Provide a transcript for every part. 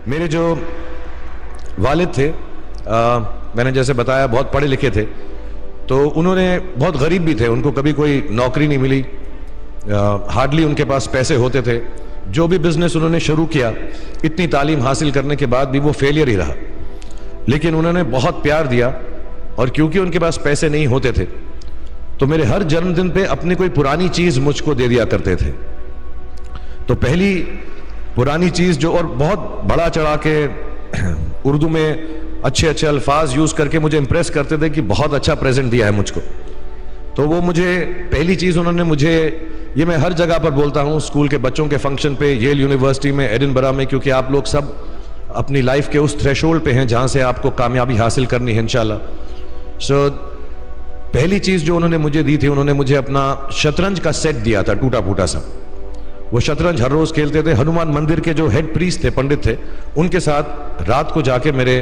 मेरे जो वालिद थे, मैंने जैसे बताया बहुत पढ़े लिखे थे, तो उन्होंने बहुत गरीब भी थे, उनको कभी कोई नौकरी नहीं मिली, हार्डली उनके पास पैसे होते थे। जो भी बिजनेस उन्होंने शुरू किया, इतनी तालीम हासिल करने के बाद भी वो फेलियर ही रहा। लेकिन उन्होंने बहुत प्यार दिया, और क्योंकि उनके पास पैसे नहीं होते थे तो मेरे हर जन्मदिन पे अपनी कोई पुरानी चीज मुझको दे दिया करते थे। तो पहली पुरानी चीज जो, और बहुत बड़ा चढ़ा के उर्दू में अच्छे अच्छे अल्फाज यूज करके मुझे इंप्रेस करते थे कि बहुत अच्छा प्रेजेंट दिया है मुझको। तो वो मुझे पहली चीज उन्होंने मुझे, ये मैं हर जगह पर बोलता हूँ, स्कूल के बच्चों के फंक्शन पे, येल यूनिवर्सिटी में, एडिनबरा में, क्योंकि आप लोग सब अपनी लाइफ के उस थ्रेशोल्ड पे हैं जहां से आपको कामयाबी हासिल करनी है इंशाल्लाह। सो पहली चीज जो उन्होंने मुझे दी थी, उन्होंने मुझे अपना शतरंज का सेट दिया था, टूटा फूटा सा। वो शतरंज हर रोज खेलते थे। हनुमान मंदिर के जो हेड प्रीस्ट थे, पंडित थे, उनके साथ रात को जाके मेरे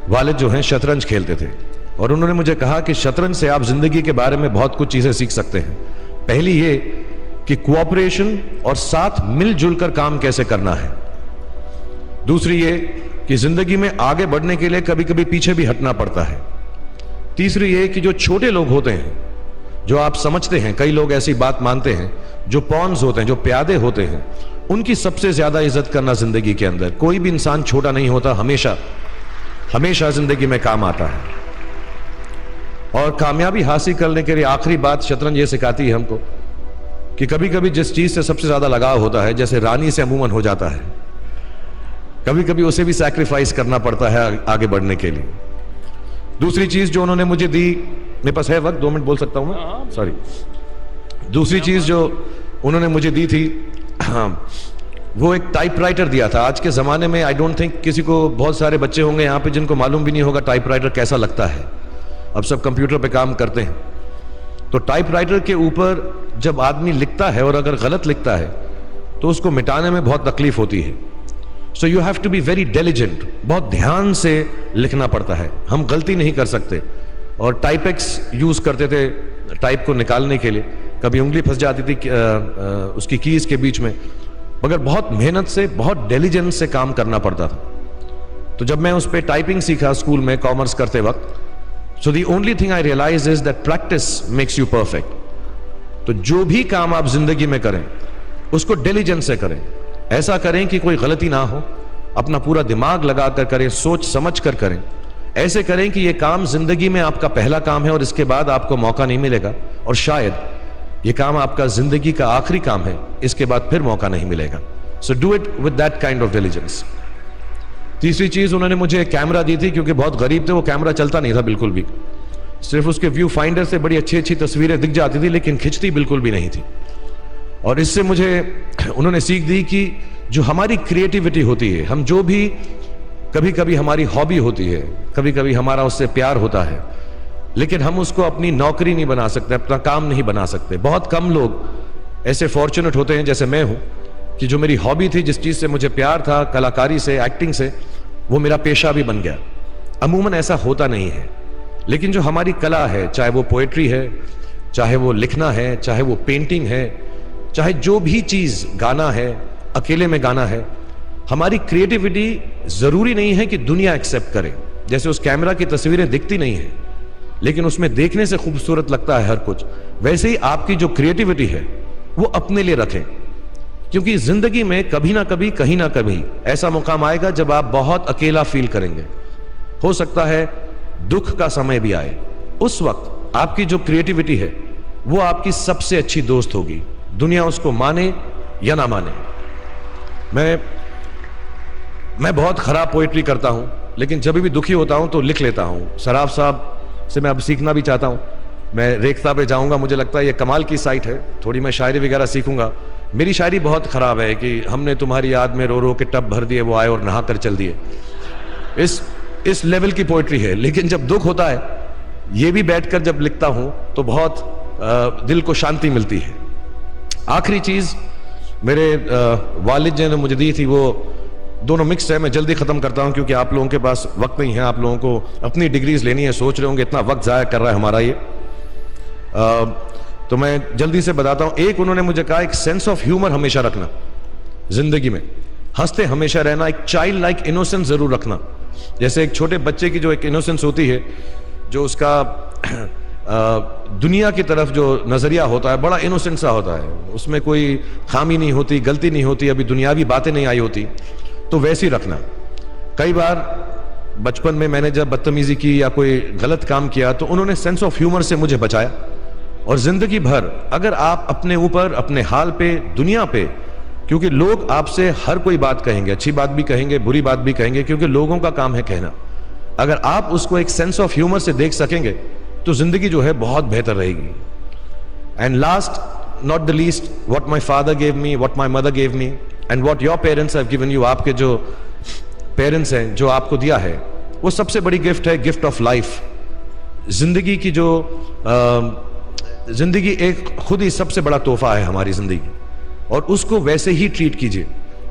वालिद जो हैं शतरंज खेलते थे। और उन्होंने मुझे कहा कि शतरंज से आप जिंदगी के बारे में बहुत कुछ चीजें सीख सकते हैं। पहली ये कि कोऑपरेशन और साथ मिलजुल कर काम कैसे करना है। दूसरी ये कि जिंदगी में आगे बढ़ने के लिए कभी कभी पीछे भी हटना पड़ता है। तीसरी ये कि जो छोटे लोग होते हैं, जो आप समझते हैं, कई लोग ऐसी बात मानते हैं, जो पॉन्स होते हैं, जो प्यादे होते हैं, उनकी सबसे ज्यादा इज्जत करना जिंदगी के अंदर। कोई भी इंसान छोटा नहीं होता, हमेशा हमेशा जिंदगी में काम आता है। और कामयाबी हासिल करने के लिए आखिरी बात शतरंज ये सिखाती है हमको कि कभी कभी जिस चीज से सबसे ज्यादा लगाव होता है, जैसे रानी से अमूमन हो जाता है, कभी कभी उसे भी सैक्रिफाइस करना पड़ता है आगे बढ़ने के लिए। दूसरी चीज जो उन्होंने मुझे दी, मेरे पास है वक्त, 2 मिनट बोल सकता हूं मैं, सॉरी। दूसरी चीज जो उन्होंने मुझे दी थी, वो एक टाइपराइटर दिया था। आज के जमाने में आई डोंट थिंक किसी को, बहुत सारे बच्चे होंगे यहाँ पे जिनको मालूम भी नहीं होगा टाइपराइटर कैसा लगता है। अब सब कंप्यूटर पे काम करते हैं। तो टाइपराइटर के ऊपर जब आदमी लिखता है और अगर गलत लिखता है तो उसको मिटाने में बहुत तकलीफ होती है। So you have to be very diligent, बहुत ध्यान से लिखना पड़ता है। हम गलती नहीं कर सकते। और टाइपेक्स यूज करते थे टाइप को निकालने के लिए, कभी उंगली फंस जाती थी उसकी कीज के बीच में, मगर बहुत मेहनत से, बहुत डिलिजेंस से काम करना पड़ता था। तो जब मैं उस पर टाइपिंग सीखा स्कूल में कॉमर्स करते वक्त, so the only thing I realise is that practice makes you perfect. तो जो भी काम आप जिंदगी में करें उसको डिलिजेंस से करें, ऐसा करें कि कोई गलती ना हो, अपना पूरा दिमाग लगाकर करें, सोच समझ कर करें। ऐसे करें कि यह काम जिंदगी में आपका पहला काम है और इसके बाद आपको मौका नहीं मिलेगा, और शायद यह काम आपका जिंदगी का आखिरी काम है, इसके बाद फिर मौका नहीं मिलेगा। So do it with that kind of diligence. तीसरी चीज उन्होंने मुझे एक कैमरा दी थी, क्योंकि बहुत गरीब थे, वो कैमरा चलता नहीं था बिल्कुल भी, सिर्फ उसके व्यू फाइंडर से बड़ी अच्छी अच्छी तस्वीरें दिख जाती थी, लेकिन खिंचती बिल्कुल भी नहीं थी। और इससे मुझे उन्होंने सीख दी कि जो हमारी क्रिएटिविटी होती है, हम जो भी, कभी कभी हमारी हॉबी होती है, कभी कभी हमारा उससे प्यार होता है, लेकिन हम उसको अपनी नौकरी नहीं बना सकते, अपना काम नहीं बना सकते। बहुत कम लोग ऐसे फॉर्चुनेट होते हैं जैसे मैं हूं कि जो मेरी हॉबी थी, जिस चीज से मुझे प्यार था, कलाकारी से, एक्टिंग से, वो मेरा पेशा भी बन गया। अमूमन ऐसा होता नहीं है। लेकिन जो हमारी कला है, चाहे वो पोएट्री है, चाहे वो लिखना है, चाहे वो पेंटिंग है, चाहे जो भी चीज, गाना है, अकेले में गाना है, हमारी क्रिएटिविटी जरूरी नहीं है कि दुनिया एक्सेप्ट करे। जैसे उस कैमरा की तस्वीरें दिखती नहीं है, लेकिन उसमें देखने से खूबसूरत लगता है हर कुछ, वैसे ही आपकी जो क्रिएटिविटी है वो अपने लिए रखें। क्योंकि जिंदगी में कभी ना कभी, कहीं ना कभी ऐसा मुकाम आएगा जब आप बहुत अकेला फील करेंगे। हो सकता है दुख का समय भी आए, उस वक्त आपकी जो क्रिएटिविटी है वो आपकी सबसे अच्छी दोस्त होगी, दुनिया उसको माने या ना माने। मैं बहुत खराब पोएट्री करता हूं, लेकिन जब भी दुखी होता हूं तो लिख लेता हूं। सराफ साहब से मैं अब सीखना भी चाहता हूं। मैं रेखता पे जाऊंगा, मुझे लगता है ये कमाल की साइट है, थोड़ी मैं शायरी वगैरह सीखूंगा। मेरी शायरी बहुत खराब है कि हमने तुम्हारी याद में रो रो के टब भर दिए, वो आए और नहा कर चल दिए। इस लेवल की पोएट्री है। लेकिन जब दुख होता है, ये भी बैठकर जब लिखता हूं तो बहुत दिल को शांति मिलती है। आखिरी चीज मेरे वालिद जी ने मुझे दी थी, वो दोनों मिक्स है। मैं जल्दी खत्म करता हूं क्योंकि आप लोगों के पास वक्त नहीं है, आप लोगों को अपनी डिग्रीज लेनी है, सोच रहे होंगे इतना वक्त जाया कर रहा है हमारा ये। तो मैं जल्दी से बताता हूं। एक, उन्होंने मुझे कहा एक सेंस ऑफ ह्यूमर हमेशा रखना जिंदगी में। हंसते हमेशा रहना, एक चाइल्ड लाइक इनोसेंस जरूर रखना। जैसे एक छोटे बच्चे की जो एक इनोसेंस होती है, जो उसका दुनिया की तरफ जो नजरिया होता है बड़ा इनोसेंट सा होता है, उसमें कोई खामी नहीं होती, गलती नहीं होती, अभी दुनियावी बातें नहीं आई होती, तो वैसे ही रखना। कई बार बचपन में मैंने जब बदतमीजी की या कोई गलत काम किया तो उन्होंने सेंस ऑफ ह्यूमर से मुझे बचाया। और जिंदगी भर अगर आप अपने ऊपर, अपने हाल पे, दुनिया पे, क्योंकि लोग आपसे हर कोई बात कहेंगे, अच्छी बात भी कहेंगे, बुरी बात भी कहेंगे, क्योंकि लोगों का काम है कहना। अगर आप उसको एक सेंस ऑफ ह्यूमर से देख सकेंगे तो जिंदगी जो है बहुत बेहतर रहेगी। And last not the least, what my father gave me, what my mother gave me and what your parents have given you, आपके जो पेरेंट्स हैं जो आपको दिया है, वो सबसे बड़ी गिफ्ट है, गिफ्ट ऑफ लाइफ। जिंदगी की जो जिंदगी एक खुद ही सबसे बड़ा तोहफा है हमारी जिंदगी, और उसको वैसे ही ट्रीट कीजिए।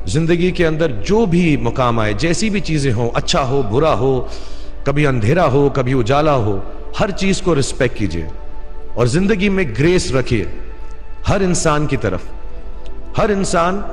जिंदगी के अंदर जो भी मुकाम आए, जैसी भी चीजें हो, अच्छा हो बुरा हो, कभी अंधेरा हो कभी उजाला हो, हर चीज को रिस्पेक्ट कीजिए और जिंदगी में ग्रेस रखिए हर इंसान की तरफ। हर इंसान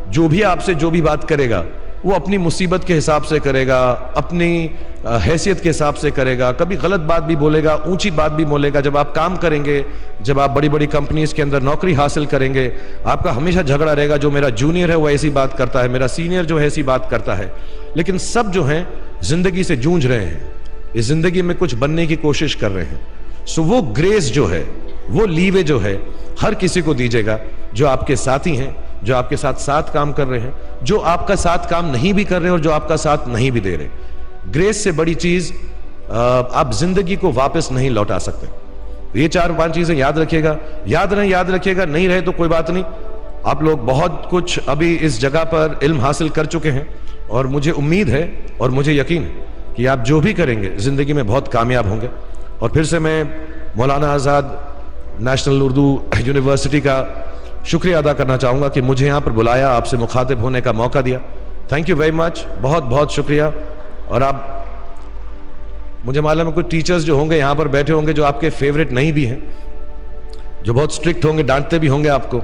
जो भी आपसे जो भी बात करेगा वो अपनी मुसीबत के हिसाब से करेगा, अपनी हैसियत के हिसाब से करेगा, कभी गलत बात भी बोलेगा, ऊंची बात भी बोलेगा। जब आप काम करेंगे, जब आप बड़ी बड़ी कंपनीज के अंदर नौकरी हासिल करेंगे, आपका हमेशा झगड़ा रहेगा, जो मेरा जूनियर है वो ऐसी बात करता है, मेरा सीनियर जो है ऐसी बात करता है। लेकिन सब जो हैं जिंदगी से जूझ रहे हैं, इस जिंदगी में कुछ बनने की कोशिश कर रहे हैं। सो वो ग्रेस जो है, वो लीवे जो है, हर किसी को दीजिएगा जो आपके साथी हैं, जो आपके साथ साथ काम कर रहे हैं, जो आपका साथ काम नहीं भी कर रहे और जो आपका साथ नहीं भी दे रहे। ग्रेस से बड़ी चीज आप जिंदगी को वापस नहीं लौटा सकते। ये 4-5 चीजें याद रखिएगा, याद रखिएगा, नहीं रहे तो कोई बात नहीं। आप लोग बहुत कुछ अभी इस जगह पर इल्म हासिल कर चुके हैं और मुझे उम्मीद है और मुझे यकीन है कि आप जो भी करेंगे जिंदगी में बहुत कामयाब होंगे। और फिर से मैं मौलाना आज़ाद नेशनल उर्दू यूनिवर्सिटी का शुक्रिया अदा करना चाहूंगा कि मुझे यहां पर बुलाया, आपसे मुखातिब होने का मौका दिया। थैंक यू वेरी मच, बहुत बहुत शुक्रिया। और आप, मुझे मालूम है कुछ टीचर्स जो होंगे यहां पर बैठे होंगे जो आपके फेवरेट नहीं भी हैं, जो बहुत स्ट्रिक्ट होंगे, डांटते भी होंगे आपको,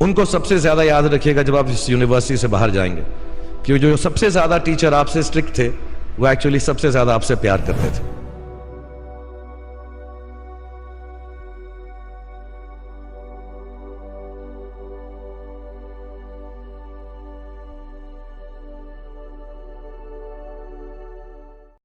उनको सबसे ज्यादा याद रखिएगा जब आप इस यूनिवर्सिटी से बाहर जाएंगे, क्योंकि जो सबसे ज्यादा टीचर आपसे स्ट्रिक्ट थे वो एक्चुअली सबसे ज्यादा आपसे प्यार करते थे।